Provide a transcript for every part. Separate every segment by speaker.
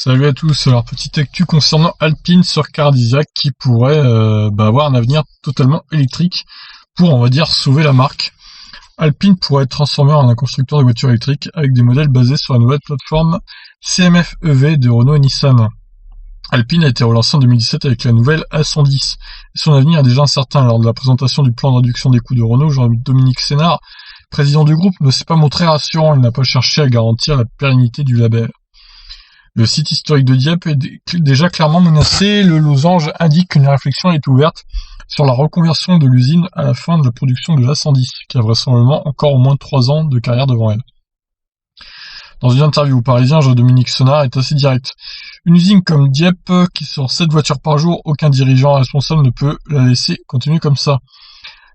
Speaker 1: Salut à tous, alors petite actu concernant Alpine sur Cardiac qui pourrait avoir un avenir totalement électrique pour, on va dire, sauver la marque. Alpine pourrait être transformé en un constructeur de voitures électriques avec des modèles basés sur la nouvelle plateforme CMF EV de Renault et Nissan. Alpine a été relancé en 2017 avec la nouvelle A110 et son avenir est déjà incertain. Lors de la présentation du plan de réduction des coûts de Renault, Jean-Dominique Sénard, président du groupe, ne s'est pas montré rassurant, il n'a pas cherché à garantir la pérennité du label. Le site historique de Dieppe est déjà clairement menacé. Le losange indique qu'une réflexion est ouverte sur la reconversion de l'usine à la fin de la production de l'A110, qui a vraisemblablement encore au moins 3 ans de carrière devant elle. Dans une interview au Parisien, Jean-Dominique Sénard est assez direct. Une usine comme Dieppe, qui sort 7 voitures par jour, aucun dirigeant responsable ne peut la laisser continuer comme ça.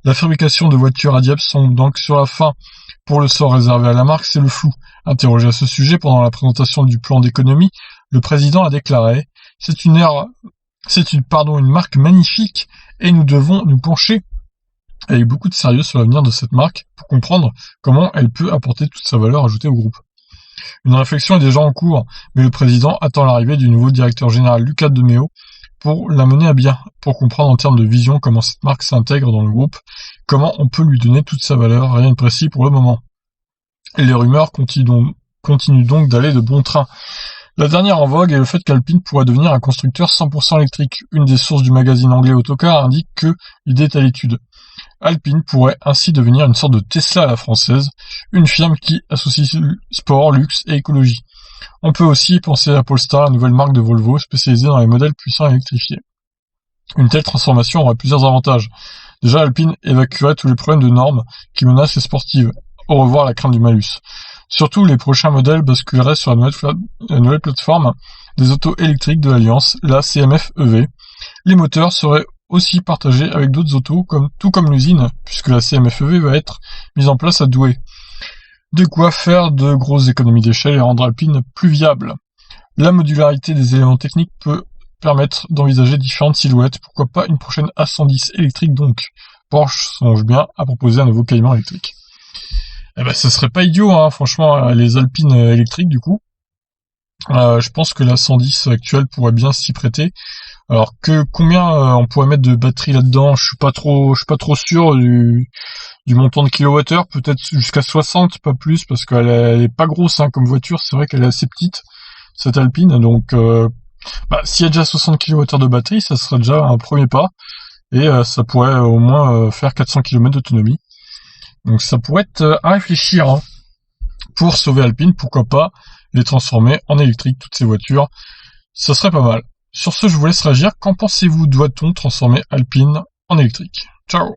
Speaker 1: La fabrication de voitures à Dieppe semble donc sur la fin. Pour le sort réservé à la marque, c'est le flou. Interrogé à ce sujet pendant la présentation du plan d'économie, le président a déclaré « C'est une marque magnifique et nous devons nous pencher avec beaucoup de sérieux sur l'avenir de cette marque pour comprendre comment elle peut apporter toute sa valeur ajoutée au groupe. » Une réflexion est déjà en cours, mais le président attend l'arrivée du nouveau directeur général Lucas de Meo pour la mener à bien, pour comprendre en termes de vision comment cette marque s'intègre dans le groupe, comment on peut lui donner toute sa valeur, rien de précis pour le moment. Et les rumeurs continuent donc d'aller de bon train. La dernière en vogue est le fait qu'Alpine pourrait devenir un constructeur 100% électrique. Une des sources du magazine anglais Autocar indique que l'idée est à l'étude. Alpine pourrait ainsi devenir une sorte de Tesla à la française, une firme qui associe sport, luxe et écologie. On peut aussi penser à Polestar, la nouvelle marque de Volvo spécialisée dans les modèles puissants électrifiés. Une telle transformation aurait plusieurs avantages. Déjà, Alpine évacuerait tous les problèmes de normes qui menacent les sportives. Au revoir la crainte du malus. Surtout, les prochains modèles basculeraient sur la nouvelle plateforme des autos électriques de l'Alliance, la CMF EV. Les moteurs seraient aussi partagés avec d'autres autos, tout comme l'usine, puisque la CMF EV va être mise en place à Douai. De quoi faire de grosses économies d'échelle et rendre Alpine plus viable. La modularité des éléments techniques peut permettre d'envisager différentes silhouettes, pourquoi pas une prochaine A110 électrique donc. Porsche songe bien à proposer un nouveau Cayman électrique. Ça serait pas idiot, hein, franchement, les Alpines électriques du coup. Je pense que la 110 actuelle pourrait bien s'y prêter. Alors que combien on pourrait mettre de batterie là-dedans, je suis pas trop sûr du montant de kilowattheure, peut-être jusqu'à 60, pas plus, parce qu'elle est pas grosse hein, comme voiture, c'est vrai qu'elle est assez petite, cette Alpine, donc s'il y a déjà 60 kWh de batterie, ça serait déjà un premier pas, et ça pourrait au moins faire 400 km d'autonomie. Donc ça pourrait être à réfléchir hein. Pour sauver Alpine, pourquoi pas les transformer en électrique, toutes ces voitures, ça serait pas mal. Sur ce, je vous laisse réagir, qu'en pensez-vous, doit-on transformer Alpine en électrique? Ciao.